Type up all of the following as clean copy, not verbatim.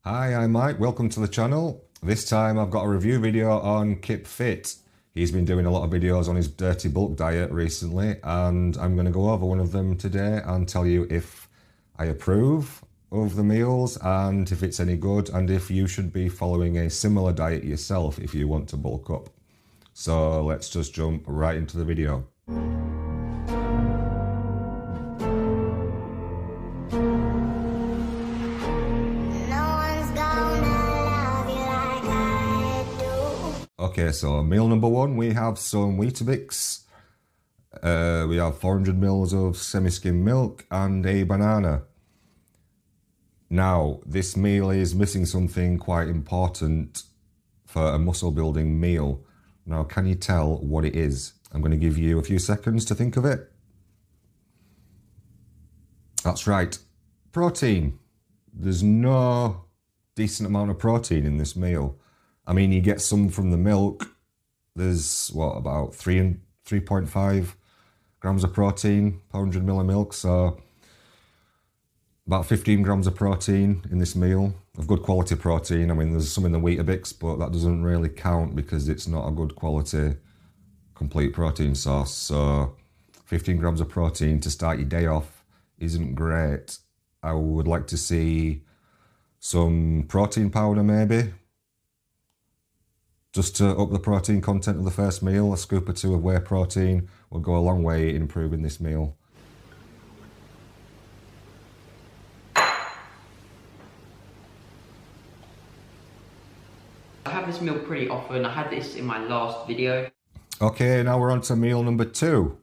Hi, I'm Mike. Welcome to the channel. This time I've got a review video on Kipp Fit. He's been doing a lot of videos on his dirty bulk diet recently, and I'm going to go over one of them today and tell you if I approve of the meals and if it's any good and if you should be following a similar diet yourself if you want to bulk up. So let's just jump right into the video. Okay, so meal number one, we have some Weetabix. We have 400 mils of semi-skim milk and a banana. Now, this meal is missing something quite important for a muscle building meal. Now, can you tell what it is? I'm going to give you a few seconds to think of it. That's right, protein. There's no decent amount of protein in this meal. I mean, you get some from the milk. There's, what, about 3.5 grams of protein per 100 ml of milk. So about 15 grams of protein in this meal, of good quality protein. I mean, there's some in the Weetabix, but that doesn't really count because it's not a good quality complete protein source. So 15 grams of protein to start your day off isn't great. I would like to see some protein powder maybe, just to up the protein content of the first meal. A scoop or two of whey protein will go a long way in improving this meal. I have this meal pretty often. I had this in my last video. Okay, now we're on to meal number two.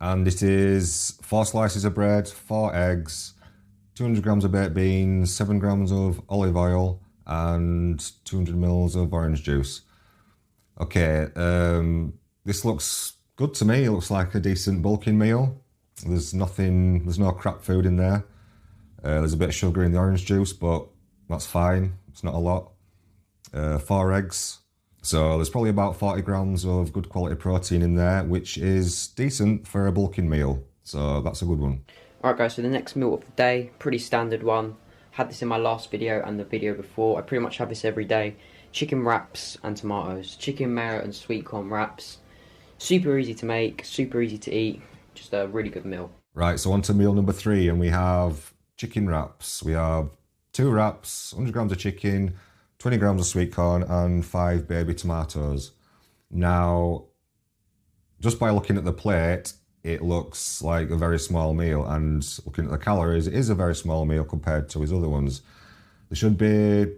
And it is 4 slices of bread, 4 eggs, 200 grams of baked beans, 7 grams of olive oil, and 200 mils of orange juice. Okay, this looks good to me. It looks like a decent bulking meal. There's no crap food in there. There's a bit of sugar in the orange juice, but that's fine. It's not a lot. 4 eggs. So there's probably about 40 grams of good quality protein in there, which is decent for a bulking meal. So that's a good one. Alright guys, so the next meal of the day, pretty standard one. Had this in my last video and the video before. I pretty much have this every day. Chicken wraps and tomatoes. Chicken mayo and sweet corn wraps. Super easy to make, super easy to eat. Just a really good meal. Right, so on to meal number 3, and we have chicken wraps. We have 2 wraps, 100 grams of chicken, 20 grams of sweet corn, and 5 baby tomatoes. Now, just by looking at the plate, it looks like a very small meal, and looking at the calories, it is a very small meal compared to his other ones. There should be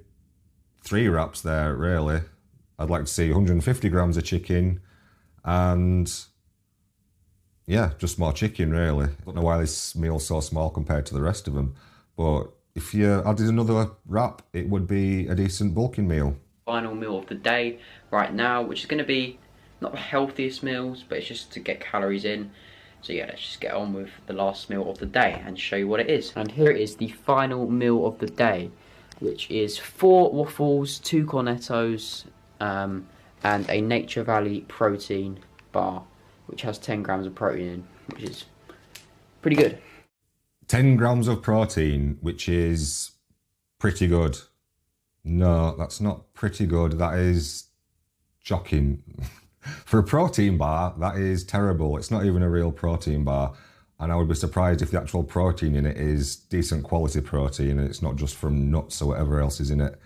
3 wraps there, really. I'd like to see 150 grams of chicken and, yeah, just more chicken, really. I don't know why this meal's so small compared to the rest of them, but if you added another wrap, it would be a decent bulking meal. Final meal of the day right now, which is going to be not the healthiest meals, but it's just to get calories in. So yeah, let's just get on with the last meal of the day and show you what it is. And here it is, the final meal of the day, which is 4 waffles, 2 cornettos, and a Nature Valley protein bar, which has 10 grams of protein in, which is pretty good. 10 grams of protein, which is pretty good. No, that's not pretty good. That is shocking. For a protein bar, that is terrible. It's not even a real protein bar. And I would be surprised if the actual protein in it is decent quality protein and it's not just from nuts or whatever else is in it.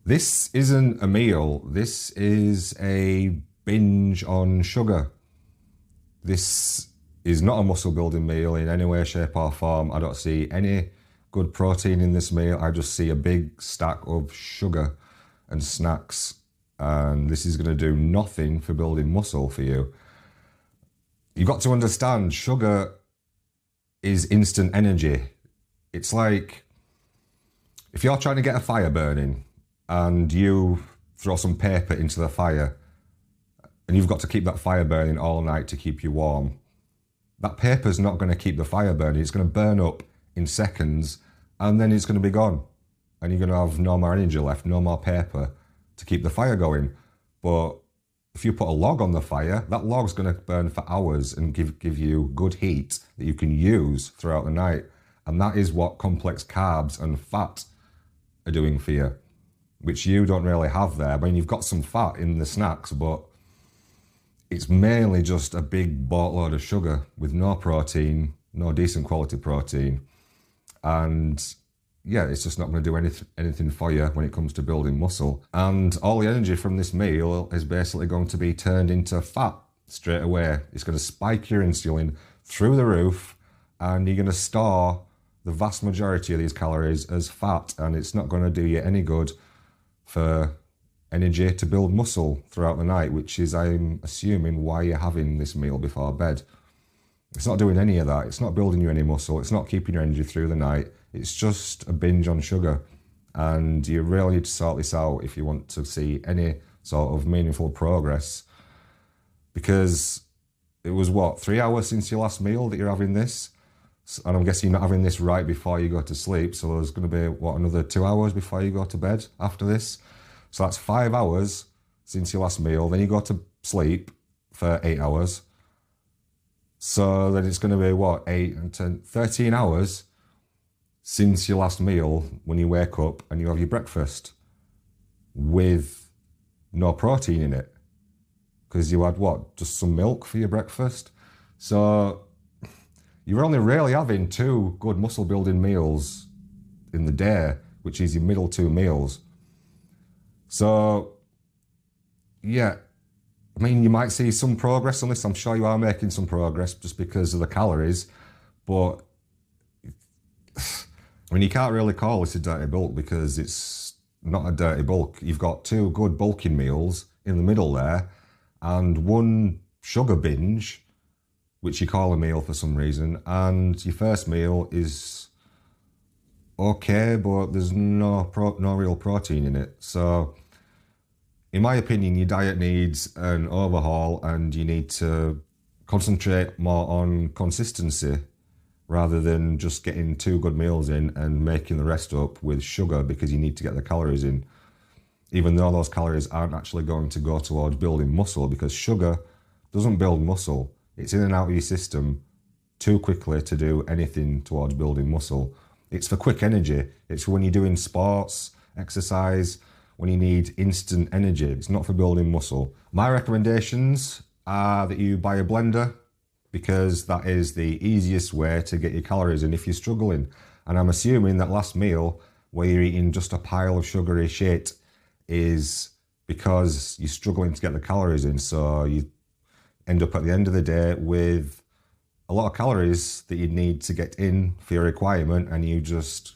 This isn't a meal. This is a binge on sugar. This is not a muscle building meal in any way, shape or form. I don't see any good protein in this meal. I just see a big stack of sugar and snacks. And this is going to do nothing for building muscle for you. You've got to understand, sugar is instant energy. It's like if you're trying to get a fire burning and you throw some paper into the fire and you've got to keep that fire burning all night to keep you warm. That paper's not going to keep the fire burning. It's going to burn up in seconds and then it's going to be gone. And you're going to have no more energy left, no more paper to keep the fire going. But if you put a log on the fire, that log's going to burn for hours and give you good heat that you can use throughout the night. And that is what complex carbs and fat are doing for you, which you don't really have there. I mean, you've got some fat in the snacks, but it's mainly just a big boatload of sugar with no protein, no decent quality protein. And yeah, it's just not going to do anything for you when it comes to building muscle. And all the energy from this meal is basically going to be turned into fat straight away. It's going to spike your insulin through the roof, and you're going to store the vast majority of these calories as fat, and it's not going to do you any good for energy to build muscle throughout the night, which is, I'm assuming, why you're having this meal before bed. It's not doing any of that. It's not building you any muscle. It's not keeping your energy through the night. It's just a binge on sugar. And you really need to sort this out if you want to see any sort of meaningful progress. Because it was, what, 3 hours since your last meal that you're having this? And I'm guessing you're not having this right before you go to sleep. So there's going to be, what, another 2 hours before you go to bed after this? So that's 5 hours since your last meal. Then you go to sleep for 8 hours. So then it's going to be, what, 8 and 10, 13 hours since your last meal when you wake up and you have your breakfast with no protein in it. Because you had, what, just some milk for your breakfast? So you're only really having 2 good muscle building meals in the day, which is your middle 2 meals. So, yeah, I mean, you might see some progress on this. I'm sure you are making some progress just because of the calories. But, I mean, you can't really call this a dirty bulk because it's not a dirty bulk. You've got 2 good bulking meals in the middle there and 1 sugar binge, which you call a meal for some reason. And your first meal is okay, but there's no real protein in it. So, in my opinion, your diet needs an overhaul and you need to concentrate more on consistency rather than just getting 2 good meals in and making the rest up with sugar because you need to get the calories in. Even though those calories aren't actually going to go towards building muscle, because sugar doesn't build muscle. It's in and out of your system too quickly to do anything towards building muscle. It's for quick energy. It's for when you're doing sports, exercise, when you need instant energy. It's not for building muscle. My recommendations are that you buy a blender because that is the easiest way to get your calories in if you're struggling. And I'm assuming that last meal where you're eating just a pile of sugary shit is because you're struggling to get the calories in. So you end up at the end of the day with a lot of calories that you need to get in for your requirement, and you just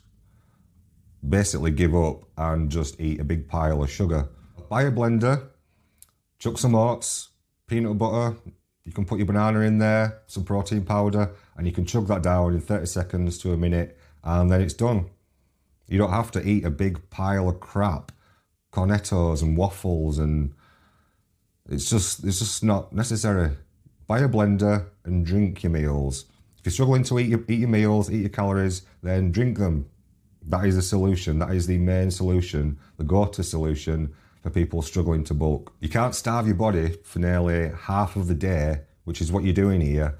basically give up and just eat a big pile of sugar. Buy a blender, chuck some oats, peanut butter, you can put your banana in there, some protein powder, and you can chug that down in 30 seconds to a minute, and then it's done. You don't have to eat a big pile of crap, cornettos and waffles, and it's just not necessary. Buy a blender and drink your meals. If you're struggling to eat your meals, eat your calories, then drink them. That is the solution. That is the main solution, the go-to solution for people struggling to bulk. You can't starve your body for nearly half of the day, which is what you're doing here.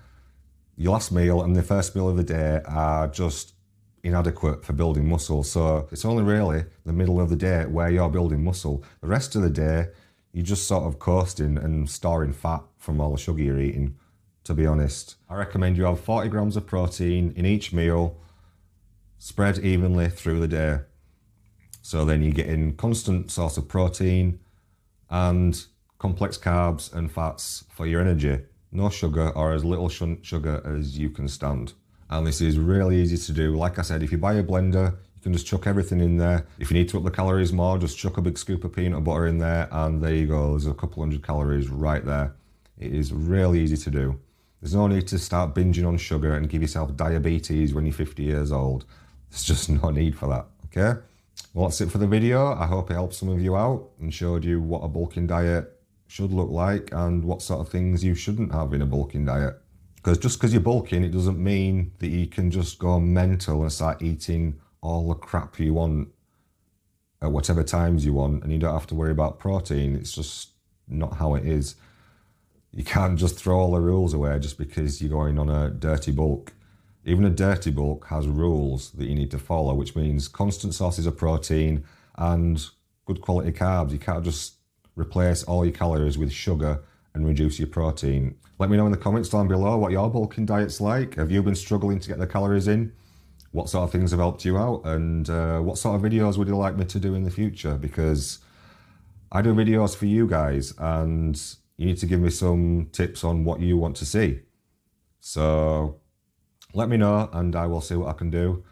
Your last meal and the first meal of the day are just inadequate for building muscle. So it's only really the middle of the day where you're building muscle. The rest of the day, you're just sort of coasting and storing fat from all the sugar you're eating, to be honest. I recommend you have 40 grams of protein in each meal, spread evenly through the day. So then you're getting constant source of protein and complex carbs and fats for your energy. No sugar, or as little sugar as you can stand. And this is really easy to do. Like I said, if you buy a blender, you can just chuck everything in there. If you need to up the calories more, just chuck a big scoop of peanut butter in there, and there you go. There's a couple hundred calories right there. It is really easy to do. There's no need to start binging on sugar and give yourself diabetes when you're 50 years old. There's just no need for that, okay? Well, that's it for the video. I hope it helped some of you out and showed you what a bulking diet should look like and what sort of things you shouldn't have in a bulking diet. Because just because you're bulking, it doesn't mean that you can just go mental and start eating all the crap you want at whatever times you want, and you don't have to worry about protein. It's just not how it is. You can't just throw all the rules away just because you're going on a dirty bulk. Even a dirty bulk has rules that you need to follow, which means constant sources of protein and good quality carbs. You can't just replace all your calories with sugar and reduce your protein. Let me know in the comments down below what your bulking diet's like. Have you been struggling to get the calories in? What sort of things have helped you out? And what sort of videos would you like me to do in the future? Because I do videos for you guys and you need to give me some tips on what you want to see. So let me know and I will see what I can do.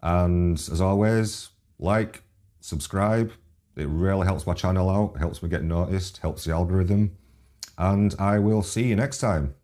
And as always, like, subscribe. It really helps my channel out, helps me get noticed, helps the algorithm. And I will see you next time.